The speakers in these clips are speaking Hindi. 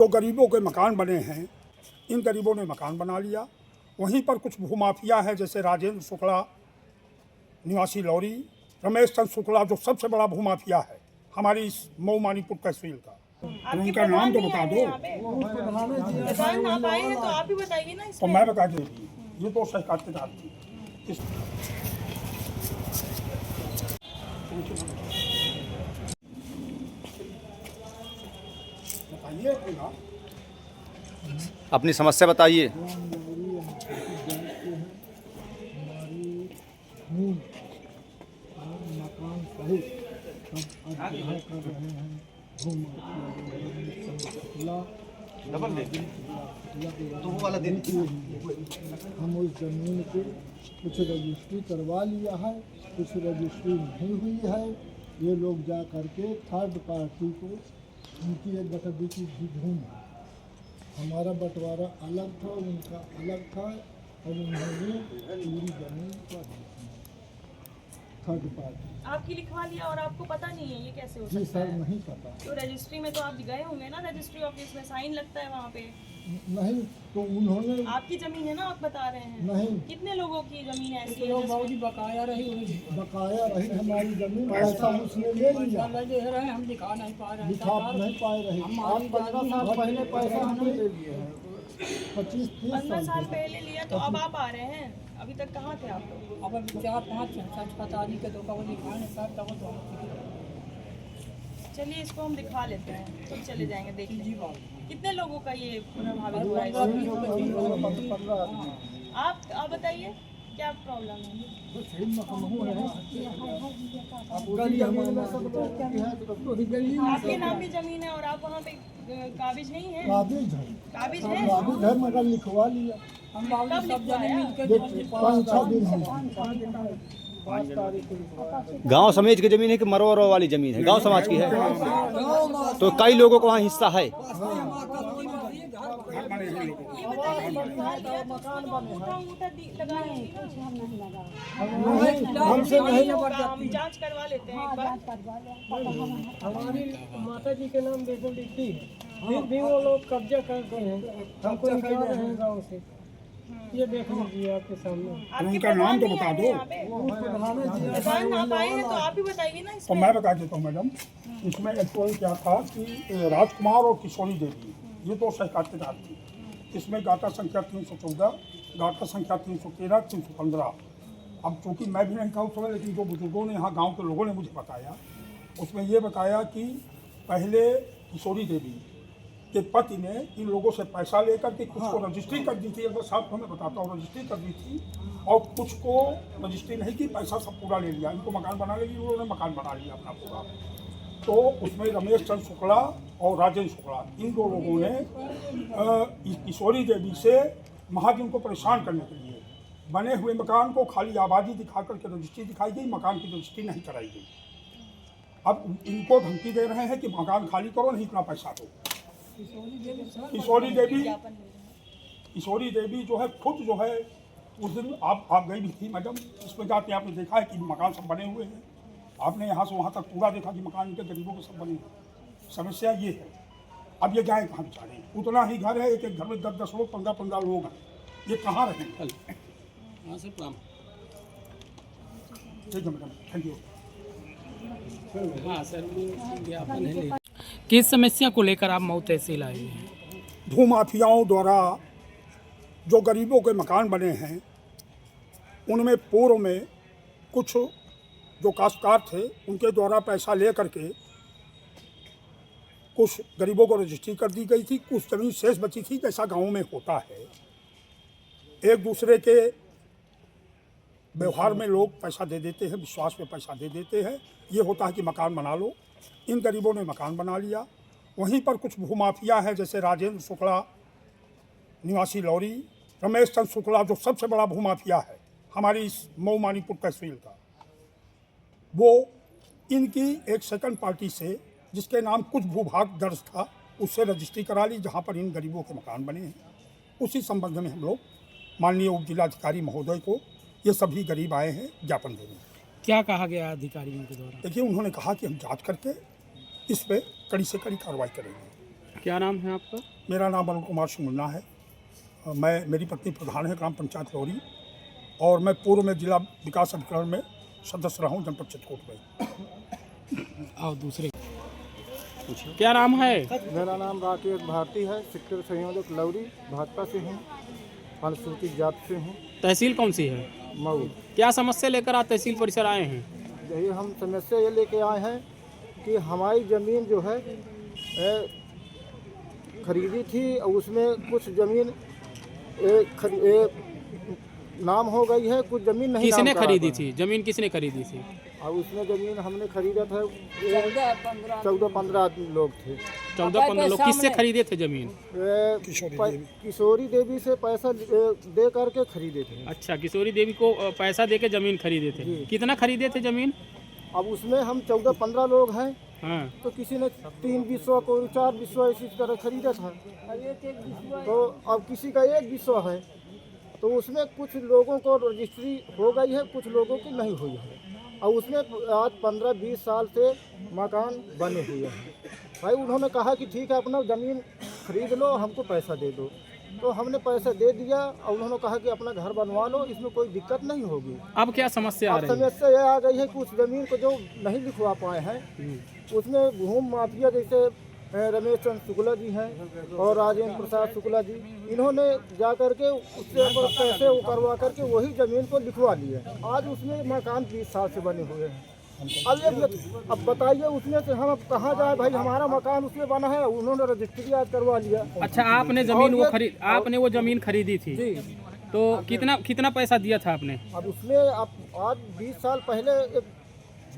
जो गरीबों के मकान बने हैं, इन गरीबों ने मकान बना लिया। वहीं पर कुछ भूमाफिया है, जैसे राजेंद्र शुक्ला निवासी लौरी, रमेश चंद्र शुक्ला जो सबसे बड़ा भूमाफिया है हमारी इस मऊ मानीपुर तहसील का। उनका नाम तो बता दो। प्रधान आप आए हैं तो आप ही बताइए ना। तो मैं बता देती, ये तो सहकारिता थी। बताइए अपनी समस्या बताइए। मकान सहित सब अध्याय कर रहे हैं। हम उस जमीन पे कुछ रजिस्ट्री करवा लिया है, कुछ रजिस्ट्री नहीं हुई है। ये लोग जा करके थर्ड पार्टी को उनकी एक बटवी की भूमि है, हमारा बंटवारा अलग था, उनका अलग था, और उन्होंने पूरी जमीन पर थर्ड पार्टी आपकी लिखवा लिया और आपको पता नहीं है, ये कैसे हो जी सकता सर है? नहीं पता। तो रजिस्ट्री में तो आप गए होंगे ना, रजिस्ट्री ऑफिस में साइन लगता है वहाँ पे। नहीं तो उन्होंने आपकी जमीन है ना, आप बता रहे हैं। नहीं, कितने लोगों की जमीन ऐसी है जिसमें- बकाया रही हमारी जमीन, पैसा उसने ले लिया, हम दिखा नहीं पा रहे हैं। दिखा नहीं पाए रहे। आज 15 साल पहले पैसा हमने ले लिया है, 25-30 15 साल साल पहले लिया, तो अब आप आ रहे हैं। अभी तक कहाँ थे आप लोग? अब 4-5 अस्पताल के दो कवर दिखाने सब दवा तो चलिए इसको हम दिखा लेते हैं, तो चले जाएंगे देख लीजिए कितने लोगों का ये प्रभावित हुआ है। 15 आदमी। आप बताइए क्या प्रॉब्लम है? बस यही मकान है। अब गली हमारा सब लोग की है, तो गली आपके नाम भी जमीन है और आप वहाँ पे काबिज नहीं है? काबिज है, काबिज है? काबिज है, मगर लिखवा लिया। हम बाबू सब जने मिलकर देखिए 5-6 दिन है, 5 तारीख को लिखवाया। गांव समाज की जमीन है कि मरोरो वाली जमीन है? गांव समाज की है, तो कई लोगों को वहाँ हिस्सा है। हमसे नहीं, हम जांच करवा लेते हैं एक बार। हमारी माता जी के नाम देखो लिखी है, फिर भी वो लोग कब्जा कर रहे हैं, हमको निकाल रहे हैं गाँव से। ये देख लीजिए आपके सामने। उनका नाम तो बता दो। प्रधान आप आए हैं तो आप ही बताइए ना। तो मैं बता देता हूँ मैडम, इसमें एक्चुअली क्या था कि राजकुमार और किशोरी देवी ये दो सहकारिता थी। इसमें गाटा संख्या 314, गाटा संख्या 313, 315। अब चूँकि मैं भी नहीं था उस समय, लेकिन जो बुजुर्गों ने यहाँ गांव के लोगों ने मुझे बताया, उसमें ये बताया कि पहले किशोरी देवी के पति ने इन लोगों से पैसा लेकर के कुछ को रजिस्ट्री कर दी थी, अगर साफ मैं बताता हूँ, रजिस्ट्री कर दी थी, और कुछ को रजिस्ट्री नहीं की, पैसा सब पूरा ले लिया। इनको मकान बना लिया, उन्होंने मकान बना लिया अपना पूरा। तो उसमें रमेश चंद्र शुक्ला और राजेंद्र शुक्ला इन दो लोगों ने किशोरी देवी से महाजन को परेशान करने के लिए बने हुए मकान को खाली आबादी दिखा करके रजिस्ट्री दिखाई गई, मकान की रजिस्ट्री नहीं कराई गई। अब इनको धमकी दे रहे हैं कि मकान खाली करो, नहीं इतना पैसा दो। किशोरी देवी जो है खुद जो है, उस दिन आप गई भी थी मैडम, इसमें जाके आपने देखा है कि मकान सब बने हुए हैं। आपने यहाँ से वहाँ तक पूरा देखा कि मकान इनके गरीबों के सब बने हैं। समस्या ये है, अब ये जाए कहाँ बेचारे? उतना ही घर है, एक एक घर में 10-10 लोग, 15-15 लोग हैं, ये कहाँ रहेंगे? ठीक है मैडम, थैंक यू। किस समस्या को लेकर आप मऊ तहसील आए हैं? भूमाफियाओं द्वारा जो गरीबों के मकान बने हैं, उनमें पूर्व में कुछ जो काश्तकार थे उनके द्वारा पैसा ले करके कुछ गरीबों को रजिस्ट्री कर दी गई थी, कुछ ज़मीन शेष बची थी, जैसा गाँव में होता है। एक दूसरे के व्यवहार में लोग पैसा दे देते हैं, विश्वास में पैसा दे देते हैं। ये होता है कि मकान बना लो। इन गरीबों ने मकान बना लिया। वहीं पर कुछ भूमाफिया है, जैसे राजेंद्र शुक्ला निवासी लौरी, रमेश चंद्र शुक्ला जो सबसे बड़ा भूमाफिया है हमारी इस मऊ मानीपुर तहसील का, वो इनकी एक सेकंड पार्टी से जिसके नाम कुछ भूभाग दर्ज था, उससे रजिस्ट्री करा ली, जहाँ पर इन गरीबों के मकान बने हैं। उसी संबंध में हम लोग माननीय उप जिलाधिकारी महोदय को ये सभी गरीब आए हैं ज्ञापन देने। क्या कहा गया अधिकारियों के द्वारा? देखिए, उन्होंने कहा कि हम जांच करके इस पे कड़ी से कड़ी कार्रवाई करेंगे। क्या नाम है आपका? मेरा नाम अरुण कुमार सुमुन्ना है। मेरी पत्नी प्रधान है ग्राम पंचायत लौरी, और मैं पूर्व में जिला विकास अभिकरण में सदस्य रहा हूँ जनपद चित्रकूट में। और दूसरे क्या नाम है? मेरा नाम राकेश भारती है, सेक्टर संयोजक लौरी, भाजपा से हूँ, अनुसूचित जाति से हूँ, तहसील कौन सी है? मऊ। क्या समस्या लेकर आप तहसील परिसर आए हैं? यही हम समस्या ये लेके आए हैं कि हमारी ज़मीन जो है खरीदी थी, और उसमें कुछ ज़मीन नाम हो गई है, कुछ ज़मीन नहीं। किसने खरीदी थी जमीन? किसने खरीदी थी? और उसमें ज़मीन हमने खरीदा था, 14-15 लोग थे। 14-15 लोग किससे खरीदे थे जमीन? किशोरी देवी से पैसा दे करके खरीदे थे। अच्छा, किशोरी देवी को पैसा देके जमीन खरीदे थे। कितना खरीदे थे जमीन? अब उसमें हम 14-15 लोग हैं, हाँ, तो किसी ने 3 विश्व, कोई 4 विश्व इसी तरह खरीदा था। तो अब किसी का 1 विश्व है, तो उसमें कुछ लोगों को रजिस्ट्री हो गई है, कुछ लोगों की नहीं हुई है, और उसमें आज 15-20 साल से मकान बने हुए हैं। भाई उन्होंने कहा कि ठीक है, अपना ज़मीन खरीद लो, हमको पैसा दे दो। तो हमने पैसा दे दिया, और उन्होंने कहा कि अपना घर बनवा लो, इसमें कोई दिक्कत नहीं होगी। अब क्या समस्या आ अब रही है? समस्या यह आ गई है, कुछ ज़मीन को जो नहीं लिखवा पाए हैं, उसमें भूमि माफिया जैसे रमेश चंद्र शुक्ला जी हैं और राजेंद्र प्रसाद शुक्ला जी, इन्होंने जा करके उससे पैसे वो करवा करके वही ज़मीन को लिखवा लिए। आज उसमें मकान 20 साल से बने हुए हैं। अब बताइए उसमें से हम अब कहाँ जाए भाई? हमारा मकान उसमें बना है, उन्होंने रजिस्ट्री आज करवा लिया। अच्छा, आपने वो जमीन खरीदी थी जी। तो कितना पैसा दिया था आपने? अब उसमें आज 20 साल पहले एक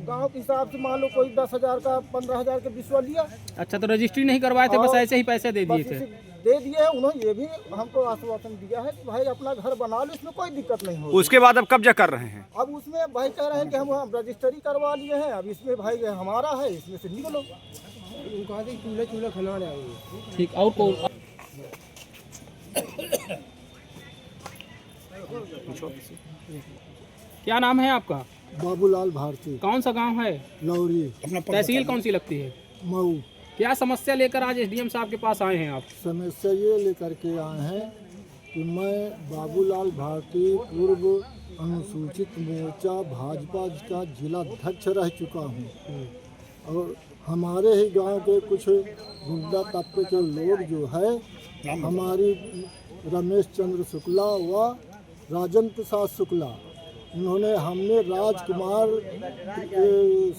गाँव के हिसाब से मान लो कोई 10,000 का 15,000 का विश्वा लिया। अच्छा, तो रजिस्ट्री नहीं करवाए थे, बस ऐसे ही पैसे दे दिए थे? दे दिए। उन्होंने ये भी हमको आश्वासन दिया है कि भाई अपना घर बना लो, इसमें कोई दिक्कत नहीं होगी। उसके बाद अब कब्जा कर रहे हैं? अब उसमें भाई कह रहे हैं कि हम रजिस्ट्री करवा लिए हैं, अब इसमें भाई हमारा है, इसमें से निकलो। चूल्हा खिला रहे हैं। ठीक, और कौन? क्या नाम है आपका? बाबूलाल भारती। कौन सा गांव है? लौरी। तहसील कौन सी लगती है? मऊ। क्या समस्या लेकर आज एसडीएम साहब के पास आए हैं आप? समस्या ये लेकर के आए हैं कि मैं बाबूलाल भारती पूर्व अनुसूचित मोर्चा भाजपा का जिला अध्यक्ष रह चुका हूँ, और हमारे ही गांव के कुछ गुंडा तत्व के लोग जो है, हमारी रमेश चंद्र शुक्ला व राजेंद्र प्रसाद शुक्ला, उन्होंने हमने राजकुमार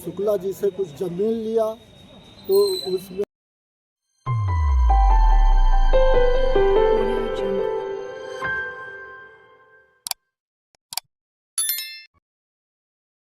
शुक्ला जी से कुछ ज़मीन लिया, तो उसमें